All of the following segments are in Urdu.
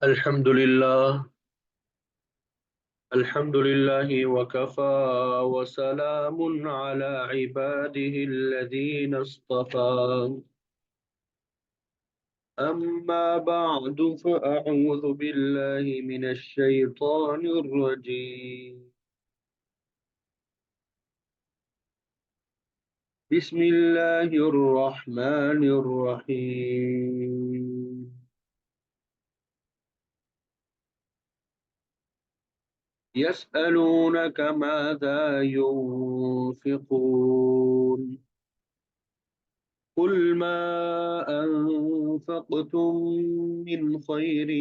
الحمد لله. الحمد لله وكفى وسلام على عباده الذين اصطفى. أما بعد فأعوذ بالله من الشيطان الرجيم. بسم الله الرحمن الرحيم. يسألونك ماذا ينفقون قل ما أنفقتم من خير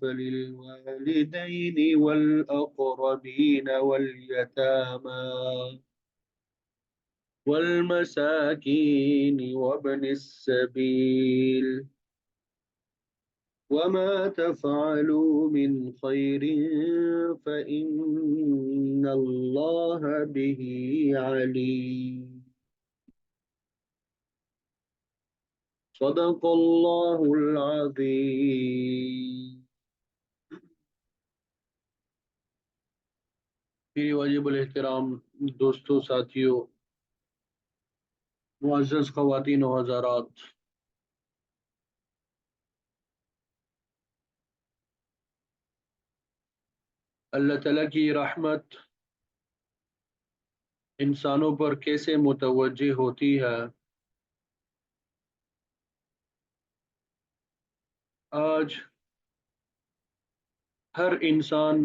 فللوالدين والأقربين واليتامى والمساكين وابن السبيل وما تفعلوا من خير فإن الله به عليم. صدق اللہ العظیم. میری واجب الاحترام دوستوں، ساتھیوں، معزز خواتین و حضرات، اللہ تعالیٰ کی رحمت انسانوں پر کیسے متوجہ ہوتی ہے. آج ہر انسان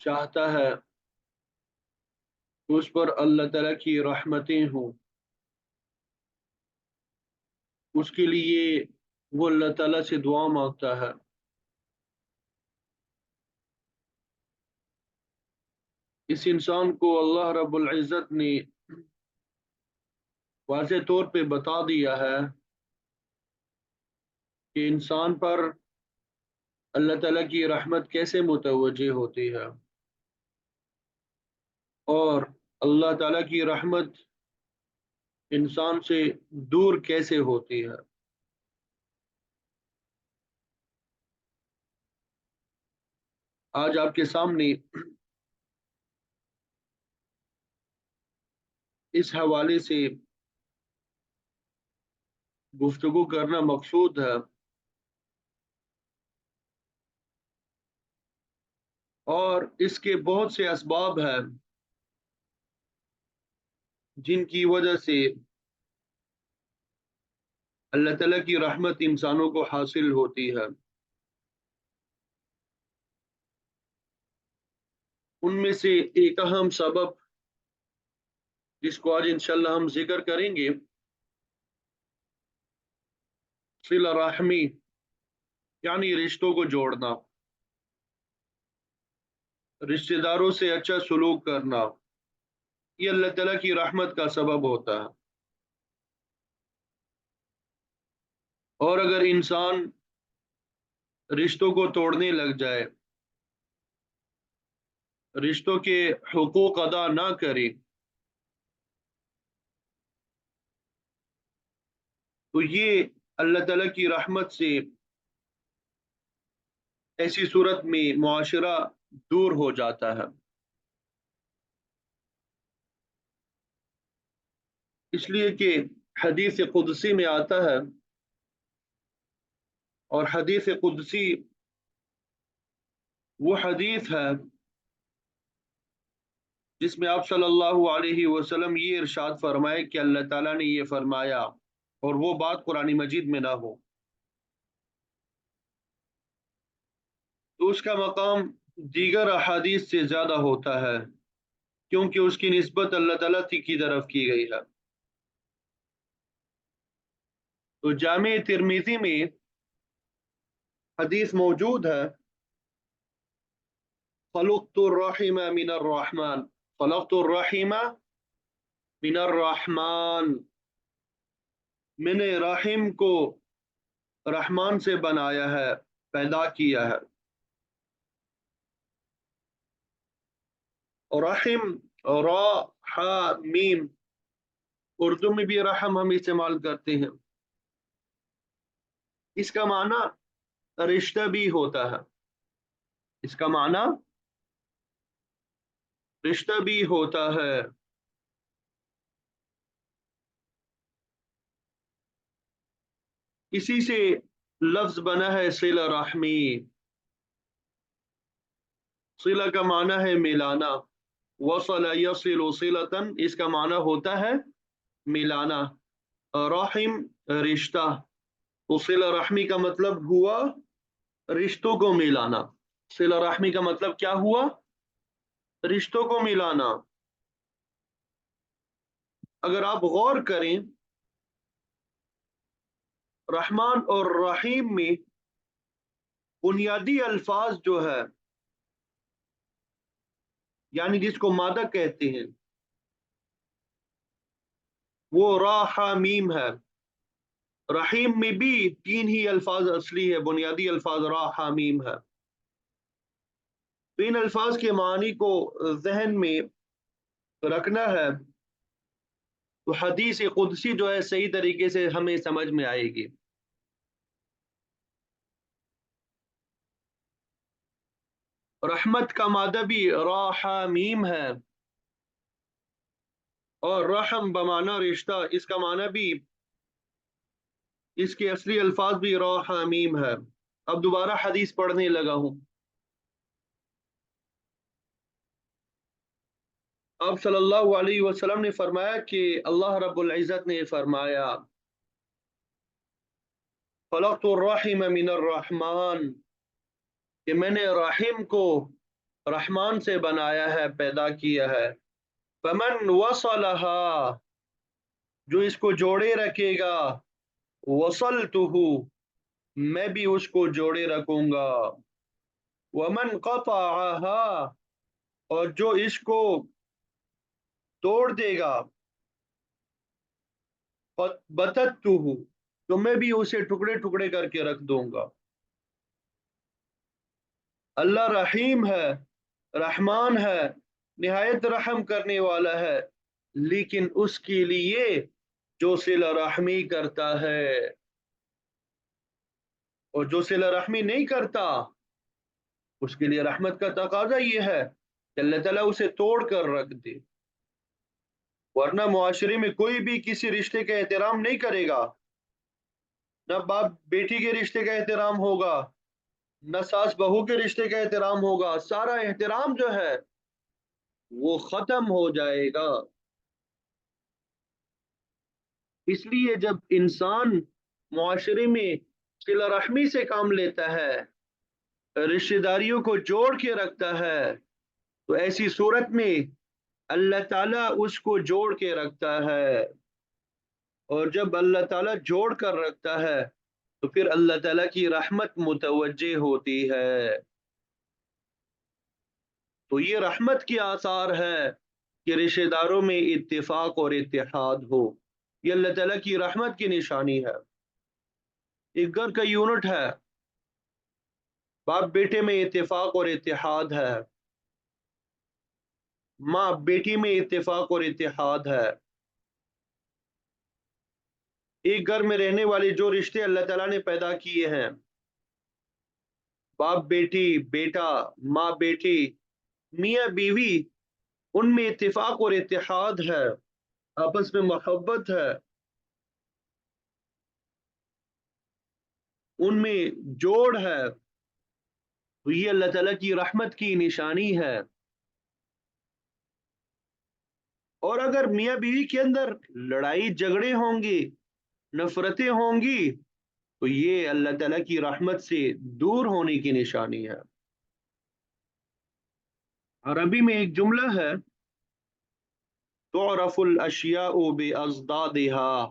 چاہتا ہے کہ اس پر اللہ تعالیٰ کی رحمتیں ہوں. اس کے لیے وہ اللہ تعالیٰ سے دعا مانگتا ہے. اس انسان کو اللہ رب العزت نے واضح طور پہ بتا دیا ہے کہ انسان پر اللہ تعالیٰ کی رحمت کیسے متوجہ ہوتی ہے اور اللہ تعالیٰ کی رحمت انسان سے دور کیسے ہوتی ہے. آج آپ کے سامنے اس حوالے سے گفتگو کرنا مقصود ہے اور اس کے بہت سے اسباب ہیں جن کی وجہ سے اللہ تعالیٰ کی رحمت انسانوں کو حاصل ہوتی ہے. ان میں سے ایک اہم سبب جس کو آج انشاءاللہ ہم ذکر کریں گے، صلہ رحمی، یعنی رشتوں کو جوڑنا، رشتہ داروں سے اچھا سلوک کرنا. یہ اللہ تعالیٰ کی رحمت کا سبب ہوتا ہے. اور اگر انسان رشتوں کو توڑنے لگ جائے، رشتوں کے حقوق ادا نہ کرے، تو یہ اللہ تعالیٰ کی رحمت سے ایسی صورت میں معاشرہ دور ہو جاتا ہے. اس لیے کہ حدیث قدسی میں آتا ہے، اور حدیث قدسی وہ حدیث ہے جس میں آپ صلی اللہ علیہ وسلم یہ ارشاد فرمائے کہ اللہ تعالیٰ نے یہ فرمایا، اور وہ بات قرآن مجید میں نہ ہو تو اس کا مقام دیگر احادیث سے زیادہ ہوتا ہے، کیونکہ اس کی نسبت اللہ تعالیٰ کی طرف کی گئی ہے. تو جامع ترمذی میں حدیث موجود ہے، خلقت الرحم من الرحمن، خلقت الرحم من الرحمن، میں نے رحم کو رحمان سے بنایا ہے، پیدا کیا ہے. رحم، را، حا، میم، اردو میں بھی رحم ہم استعمال کرتے ہیں. اس کا معنی رشتہ بھی ہوتا ہے، اس کا معنی رشتہ بھی ہوتا ہے۔ اسی سے لفظ بنا ہے صلہ رحمی۔ صلہ کا معنی ہے ملانا، وصل یصل صلتن اس کا معنی ہوتا ہے ملانا، رحم رشتہ، تو صلہ رحمی کا مطلب ہوا رشتوں کو ملانا۔ صلہ رحمی کا مطلب کیا ہوا؟ رشتوں کو ملانا۔ اگر آپ غور کریں رحمان اور رحیم میں بنیادی الفاظ جو ہے، یعنی جس کو مادہ کہتے ہیں، وہ را ہا میم ہے۔ رحیم میں بھی تین ہی الفاظ اصلی ہے، بنیادی الفاظ را ہا میم ہے۔ تو ان الفاظ کے معنی کو ذہن میں رکھنا ہے تو حدیث قدسی جو ہے صحیح طریقے سے ہمیں سمجھ میں آئے گی۔ رحمت کا مادہ بھی را ہا میم ہے، اور رحم بمعنی رشتہ، اس کا معنی بھی، اس کے اصلی الفاظ بھی را ہا میم ہے۔ اب دوبارہ حدیث پڑھنے لگا ہوں۔ آپ صلی اللہ علیہ وسلم نے فرمایا کہ اللہ رب العزت نے فرمایا خلقت الرحم من الرحمن، کہ میں نے رحم کو رحمان سے بنایا ہے، پیدا کیا ہے۔ فمن وصلها، جو اس کو جوڑے رکھے گا، وصلته، میں بھی اس کو جوڑے رکھوں گا۔ ومن قطعها، اور جو اس کو توڑ دے گا، بتته، تو میں بھی اسے ٹکڑے ٹکڑے کر کے رکھ دوں گا۔ اللہ رحیم ہے، رحمان ہے، نہایت رحم کرنے والا ہے، لیکن اس کے لیے جو صلہ رحمی کرتا ہے، اور جو صلہ رحمی نہیں کرتا اس کے لیے رحمت کا تقاضا یہ ہے کہ اللہ تعالیٰ اسے توڑ کر رکھ دے، ورنہ معاشرے میں کوئی بھی کسی رشتے کا احترام نہیں کرے گا، نہ باپ بیٹی کے رشتے کا احترام ہوگا، نہ ساس بہو کے رشتے کا احترام ہوگا، سارا احترام جو ہے وہ ختم ہو جائے گا۔ اس لیے جب انسان معاشرے میں صلہ رحمی سے کام لیتا ہے، رشتہ داریوں کو جوڑ کے رکھتا ہے، تو ایسی صورت میں اللہ تعالیٰ اس کو جوڑ کے رکھتا ہے، اور جب اللہ تعالیٰ جوڑ کر رکھتا ہے تو پھر اللہ تعالیٰ کی رحمت متوجہ ہوتی ہے۔ تو یہ رحمت کی آثار ہے کہ رشتہ داروں میں اتفاق اور اتحاد ہو، یہ اللہ تعالیٰ کی رحمت کی نشانی ہے۔ ایک گھر کا یونٹ ہے، باپ بیٹے میں اتفاق اور اتحاد ہے، ماں بیٹی میں اتفاق اور اتحاد ہے۔ ایک گھر میں رہنے والے جو رشتے اللہ تعالیٰ نے پیدا کیے ہیں، باپ بیٹی، بیٹا ماں بیٹی، میاں بیوی، ان میں اتفاق اور اتحاد ہے، آپس میں محبت ہے، ان میں جوڑ ہے، تو یہ اللہ تعالیٰ کی رحمت کی نشانی ہے۔ اور اگر میاں بیوی کے اندر لڑائی جھگڑے ہوں گے، نفرتیں ہوں گی، تو یہ اللہ تعالیٰ کی رحمت سے دور ہونے کی نشانی ہے۔ عربی میں ایک جملہ ہے تعرف الاشیاء بازدادها،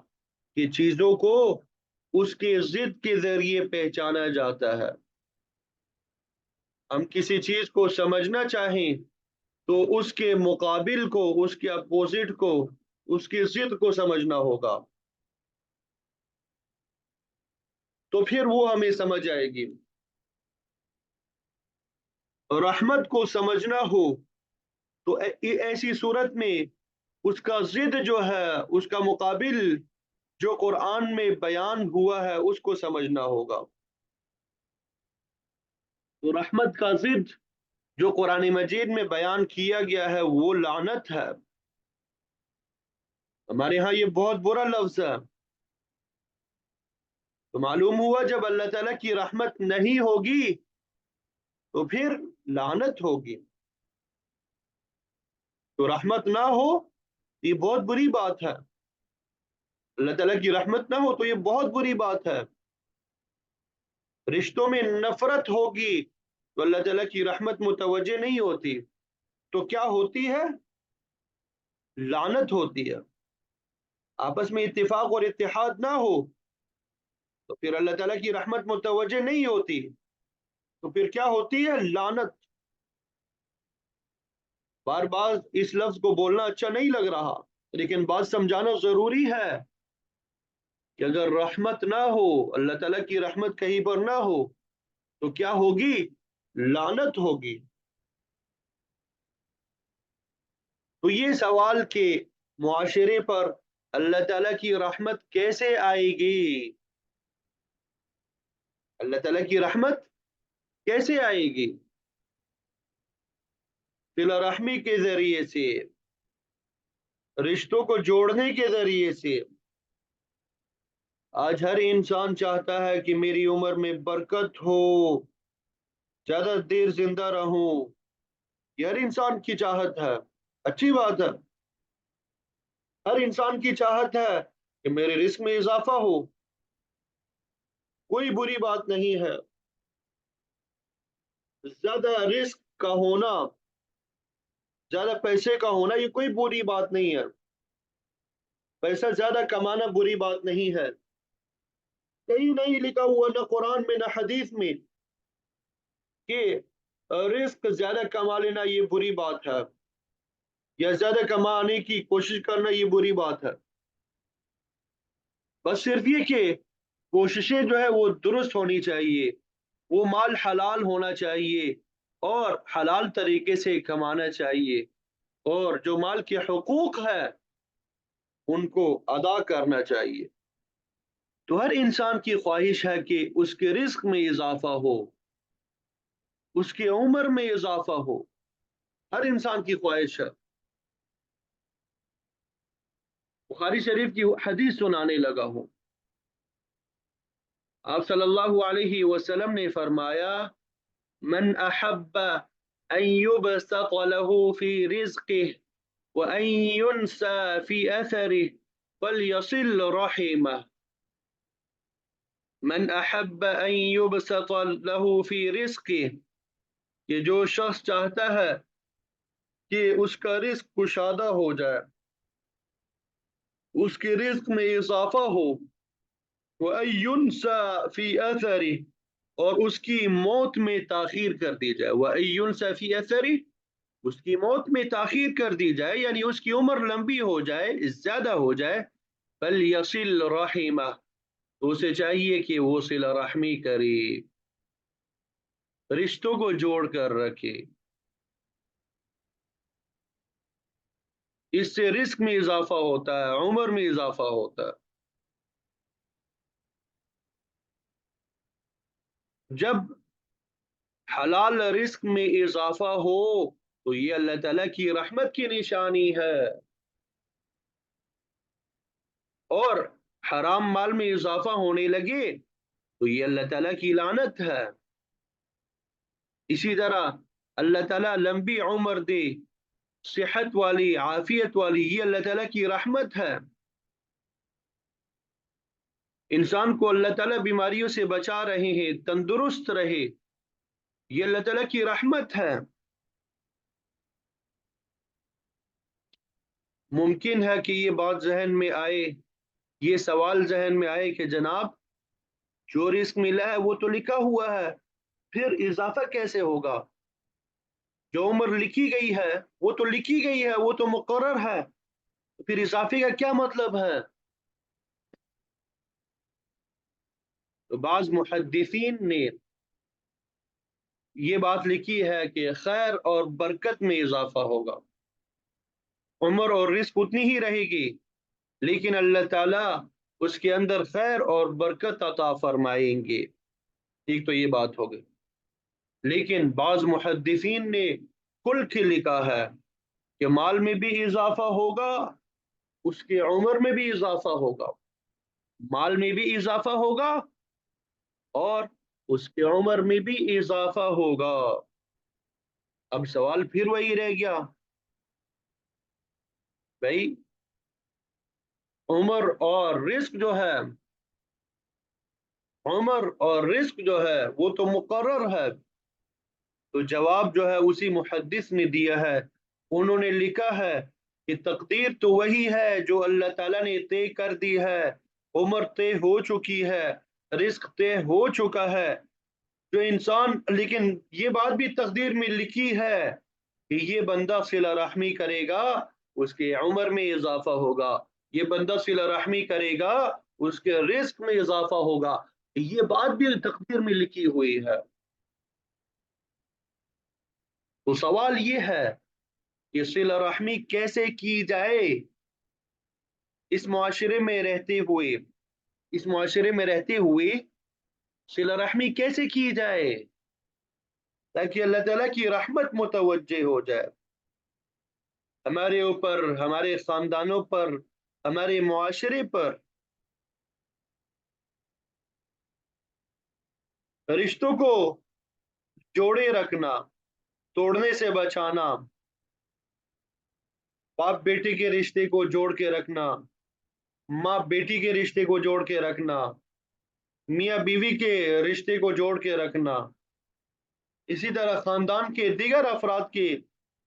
کہ چیزوں کو اس کے ضد کے ذریعے پہچانا جاتا ہے۔ ہم کسی چیز کو سمجھنا چاہیں تو اس کے مقابل کو، اس کے اپوزٹ کو، اس کی ضد کو سمجھنا ہوگا، تو پھر وہ ہمیں سمجھ آئے گی۔ رحمت کو سمجھنا ہو تو ایسی صورت میں اس کا ضد جو ہے، اس کا مقابل جو قرآن میں بیان ہوا ہے اس کو سمجھنا ہوگا۔ تو رحمت کا ضد جو قرآن مجید میں بیان کیا گیا ہے وہ لعنت ہے۔ ہمارے ہاں یہ بہت برا لفظ ہے۔ تو معلوم ہوا جب اللہ تعالیٰ کی رحمت نہیں ہوگی تو پھر لعنت ہوگی۔ تو رحمت نہ ہو یہ بہت بری بات ہے، اللہ تعالیٰ کی رحمت نہ ہو تو یہ بہت بری بات ہے۔ رشتوں میں نفرت ہوگی تو اللہ تعالیٰ کی رحمت متوجہ نہیں ہوتی، تو کیا ہوتی ہے؟ لعنت ہوتی ہے۔ آپس میں اتفاق اور اتحاد نہ ہو تو پھر اللہ تعالیٰ کی رحمت متوجہ نہیں ہوتی، تو پھر کیا ہوتی ہے؟ لعنت۔ بار بار اس لفظ کو بولنا اچھا نہیں لگ رہا، لیکن بات سمجھانا ضروری ہے کہ اگر رحمت نہ ہو، اللہ تعالیٰ کی رحمت کہیں پر نہ ہو تو کیا ہوگی؟ لعنت ہوگی۔ تو یہ سوال کہ معاشرے پر اللہ تعالیٰ کی رحمت کیسے آئے گی، اللہ تعالیٰ کی رحمت کیسے آئے گی؟ صلہ رحمی کے ذریعے سے، رشتوں کو جوڑنے کے ذریعے سے۔ آج ہر انسان چاہتا ہے کہ میری عمر میں برکت ہو، زیادہ دیر زندہ رہوں، یہ ہر انسان کی چاہت ہے، اچھی بات ہے۔ ہر انسان کی چاہت ہے کہ میرے رزق میں اضافہ ہو، کوئی بری بات نہیں ہے۔ زیادہ رزق کا ہونا، زیادہ پیسے کا ہونا یہ کوئی بری بات نہیں ہے، پیسہ زیادہ کمانا بری بات نہیں ہے۔ کہیں نہیں لکھا ہوا نہ قرآن میں نہ حدیث میں کہ رزق زیادہ کما لینا یہ بری بات ہے، یا زیادہ کمانے کی کوشش کرنا یہ بری بات ہے۔ بس صرف یہ کہ کوششیں جو ہے وہ درست ہونی چاہیے، وہ مال حلال ہونا چاہیے اور حلال طریقے سے کمانا چاہیے، اور جو مال کے حقوق ہے ان کو ادا کرنا چاہیے۔ تو ہر انسان کی خواہش ہے کہ اس کے رزق میں اضافہ ہو، اس کی عمر میں اضافہ ہو، ہر انسان کی خواہش ہے۔ بخاری شریف کی حدیث سنانے لگا ہوں۔ آپ صلی اللہ علیہ وسلم نے فرمایا، من احب ان يبسط له في رزقه وان ينسى في اثره فليصل رحمه۔ من احب ان يبسط له في رزقه، کہ جو شخص چاہتا ہے کہ اس کا رزق کشادہ ہو جائے، اس کے رزق میں اضافہ ہو، وَأَن يُنْسَى فِي أَثَرِهِ، اور اس کی موت میں تاخیر کر دی جائے، وَأَن يُنْسَى فِي أَثَرِهِ، اس کی موت میں تاخیر کر دی جائے، یعنی اس کی عمر لمبی ہو جائے، زیادہ ہو جائے، فَلْيَصِلْ رَحِمَهُ، تو اسے چاہیے کہ وہ صلہ رحمی کرے، رشتوں کو جوڑ کر رکھے، اس سے رزق میں اضافہ ہوتا ہے، عمر میں اضافہ ہوتا ہے۔ جب حلال رزق میں اضافہ ہو تو یہ اللہ تعالیٰ کی رحمت کی نشانی ہے، اور حرام مال میں اضافہ ہونے لگے تو یہ اللہ تعالیٰ کی لعنت ہے۔ اسی طرح اللہ تعالیٰ لمبی عمر دے، صحت والی، عافیت والی، یہ اللہ تعالیٰ کی رحمت ہے۔ انسان کو اللہ تعالیٰ بیماریوں سے بچا رہے ہیں، تندرست رہے، یہ اللہ تعالیٰ کی رحمت ہے۔ ممکن ہے کہ یہ بات ذہن میں آئے، یہ سوال ذہن میں آئے کہ جناب جو رزق ملا ہے وہ تو لکھا ہوا ہے، پھر اضافہ کیسے ہوگا؟ جو عمر لکھی گئی ہے وہ تو لکھی گئی ہے، وہ تو مقرر ہے، پھر اضافے کا کیا مطلب ہے؟ تو بعض محدثین نے یہ بات لکھی ہے کہ خیر اور برکت میں اضافہ ہوگا، عمر اور رزق اتنی ہی رہے گی، لیکن اللہ تعالیٰ اس کے اندر خیر اور برکت عطا فرمائیں گے۔ ایک تو یہ بات ہو گئی، لیکن بعض محدثین نے کھل کے لکھا ہے کہ مال میں بھی اضافہ ہوگا، اس کے عمر میں بھی اضافہ ہوگا، مال میں بھی اضافہ ہوگا اور اس کے عمر میں بھی اضافہ ہوگا۔ اب سوال پھر وہی رہ گیا، بھائی عمر اور رزق جو ہے، عمر اور رزق جو ہے وہ تو مقرر ہے، تو جواب جو ہے اسی محدث نے دیا ہے۔ انہوں نے لکھا ہے کہ تقدیر تو وہی ہے جو اللہ تعالیٰ نے طے کر دی ہے، عمر طے ہو چکی ہے، رزق طے ہو چکا ہے، جو انسان، لیکن یہ بات بھی تقدیر میں لکھی ہے کہ یہ بندہ صلہ رحمی کرے گا اس کے عمر میں اضافہ ہوگا، یہ بندہ صلہ رحمی کرے گا اس کے رزق میں اضافہ ہوگا، یہ بات بھی تقدیر میں لکھی ہوئی ہے۔ تو سوال یہ ہے کہ صلہ رحمی کیسے کی جائے اس معاشرے میں رہتے ہوئے، اس معاشرے میں رہتے ہوئے صلہ رحمی کیسے کی جائے تاکہ اللہ تعالیٰ کی رحمت متوجہ ہو جائے ہمارے اوپر، ہمارے خاندانوں پر، ہمارے معاشرے پر۔ رشتوں کو جوڑے رکھنا، توڑنے سے بچانا، باپ بیٹے کے رشتے کو جوڑ کے رکھنا، ماں بیٹی کے رشتے کو جوڑ کے رکھنا، میاں بیوی کے رشتے کو جوڑ کے رکھنا، اسی طرح خاندان کے دیگر افراد کے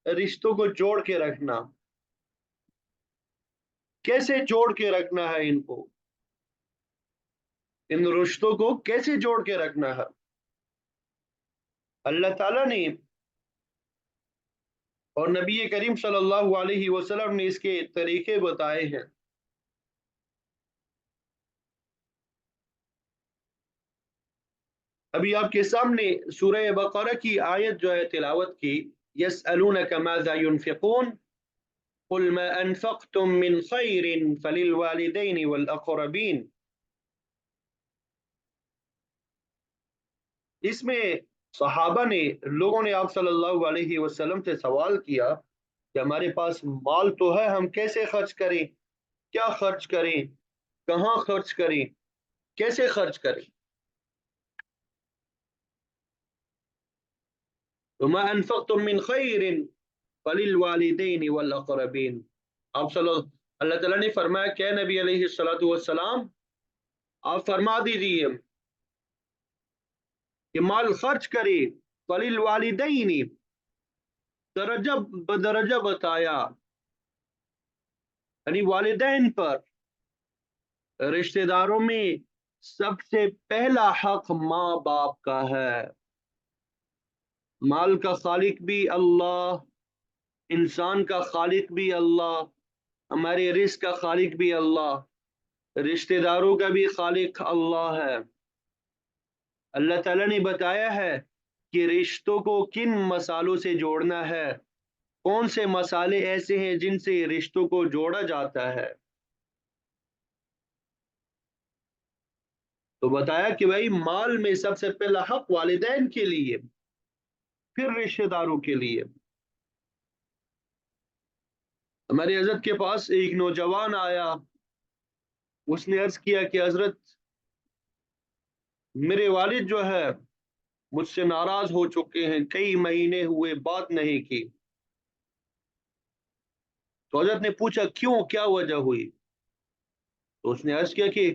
رشتوں کو جوڑ کے رکھنا۔ کیسے جوڑ کے رکھنا ہے ان کو، ان رشتوں کو کیسے جوڑ کے رکھنا ہے؟ اللہ تعالیٰ نے اور نبی کریم صلی اللہ علیہ وسلم نے اس کے طریقے بتائے ہیں۔ ابھی آپ کے سامنے سورہ بقرہ کی آیت جو ہے تلاوت کی، يَسْأَلُونَكَ مَاذَا يُنْفِقُونَ قُلْ مَا أَنفَقْتُم مِّنْ خَيْرٍ فَلِلْوَالِدَيْنِ وَالْأَقْرَبِينَ۔ اس میں صحابہ نے، لوگوں نے آپ صلی اللہ علیہ وسلم سے سوال کیا کہ ہمارے پاس مال تو ہے، ہم کیسے خرچ کریں، کیا خرچ کریں، کہاں خرچ کریں، کیسے خرچ کریں؟ وَمَا أَنفَقْتُم مِّنْ خَيْرٍ فَلِلْوَالِدَيْنِ وَالْأَقْرَبِينَ۔ آپ اللہ تعالیٰ نے فرمایا کہ نبی علیہ الصلوۃ والسلام آپ فرما دیجیے کہ مال خرچ کرے، فَلِلْوَالِدَيْنِ درجہ بدرجہ بتایا، یعنی والدین پر، رشتہ داروں میں سب سے پہلا حق ماں باپ کا ہے۔ مال کا خالق بھی اللہ، انسان کا خالق بھی اللہ، ہمارے رزق کا خالق بھی اللہ، رشتہ داروں کا بھی خالق اللہ ہے۔ اللہ تعالیٰ نے بتایا ہے کہ رشتوں کو کن مسالوں سے جوڑنا ہے، کون سے مسالے ایسے ہیں جن سے رشتوں کو جوڑا جاتا ہے۔ تو بتایا کہ بھائی مال میں سب سے پہلا حق والدین کے لیے، پھر رشتہ داروں کے لیے۔ ہمارے حضرت کے پاس ایک نوجوان آیا، اس نے عرض کیا کہ حضرت میرے والد جو ہے مجھ سے ناراض ہو چکے ہیں، کئی مہینے ہوئے بات نہیں کی۔ تو حضرت نے پوچھا کیوں، کیا وجہ ہوئی؟ تو اس نے عرض کیا کہ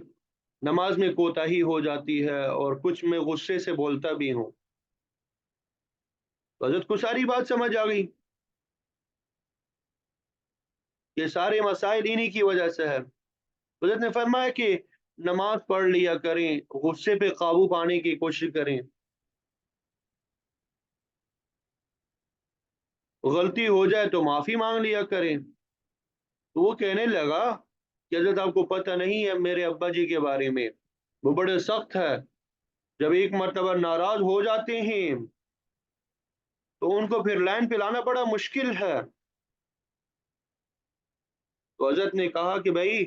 نماز میں کوتاہی ہو جاتی ہے اور کچھ میں غصے سے بولتا بھی ہوں۔ تو حضرت کو ساری بات سمجھ آ گئی کہ سارے مسائل انہی کی وجہ سے ہے۔ حضرت نے فرمایا کہ نماز پڑھ لیا کریں، غصے پہ قابو پانے کی کوشش کریں، غلطی ہو جائے تو معافی مانگ لیا کریں۔ تو وہ کہنے لگا کہ حضرت آپ کو پتہ نہیں ہے میرے ابا جی کے بارے میں، وہ بڑے سخت ہے، جب ایک مرتبہ ناراض ہو جاتے ہیں تو ان کو پھر لائن پہ لانا بڑا مشکل ہے۔ تو حضرت نے کہا کہ بھائی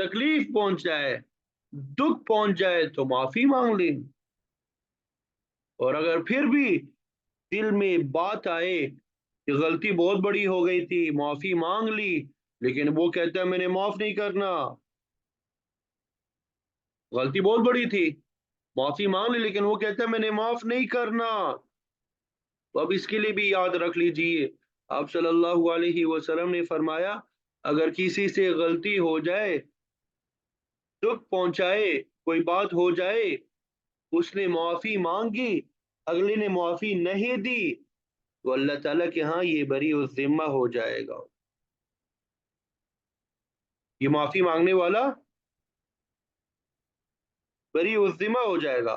تکلیف پہنچ جائے، دکھ پہنچ جائے تو معافی مانگ لیں، اور اگر پھر بھی دل میں بات آئے کہ غلطی بہت بڑی ہو گئی تھی، معافی مانگ لی، لیکن وہ کہتا ہے میں نے معاف نہیں کرنا، غلطی بہت بڑی تھی، معافی مانگ لی، لیکن وہ کہتا ہے میں نے معاف نہیں کرنا، تو اب اس کے لیے بھی یاد رکھ لیجئے، آپ صلی اللہ علیہ وسلم نے فرمایا اگر کسی سے غلطی ہو جائے، دکھ پہنچائے، کوئی بات ہو جائے، اس نے معافی مانگی، اگلے نے معافی نہیں دی، تو اللہ تعالیٰ کے ہاں یہ بری الذمہ ہو جائے گا، یہ معافی مانگنے والا بری الذمہ ہو جائے گا۔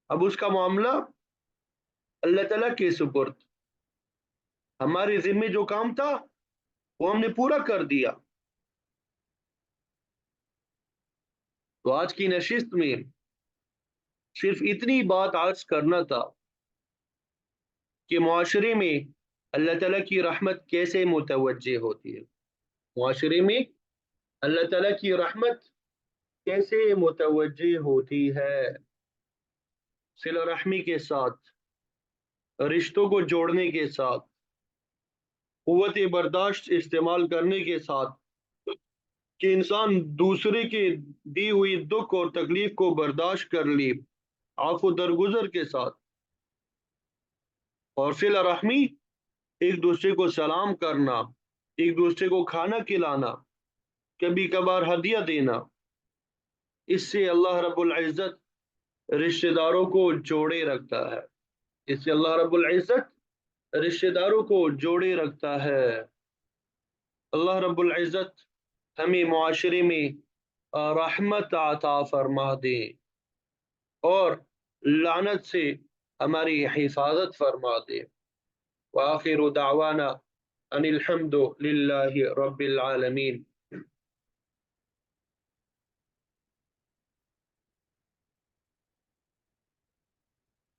اب اس کا معاملہ اللہ تعالیٰ کے سپرد، ہمارے ذمے جو کام تھا وہ ہم نے پورا کر دیا۔ تو آج کی نشست میں صرف اتنی بات عرض کرنا تھا کہ معاشرے میں اللہ تعالیٰ کی رحمت کیسے متوجہ ہوتی ہے، معاشرے میں اللہ تعالیٰ کی رحمت کیسے متوجہ ہوتی ہے، صلہ رحمی کے ساتھ، رشتوں کو جوڑنے کے ساتھ، قوت برداشت استعمال کرنے کے ساتھ، کہ انسان دوسرے کے دی ہوئی دکھ اور تکلیف کو برداشت کر لی، عفو درگزر کے ساتھ، اور صلہ رحمی ایک دوسرے کو سلام کرنا، ایک دوسرے کو کھانا کھلانا، کبھی کبھار ہدیہ دینا، اس سے اللہ رب العزت رشتہ داروں کو جوڑے رکھتا ہے، اس سے اللہ رب العزت رشتہ داروں کو جوڑے رکھتا ہے۔ اللہ رب العزت ہمیں معاشرے میں رحمت عطا فرما دے اور لعنت سے ہماری حفاظت فرما دے۔ وآخر دعوانا ان الحمد للہ رب العالمین۔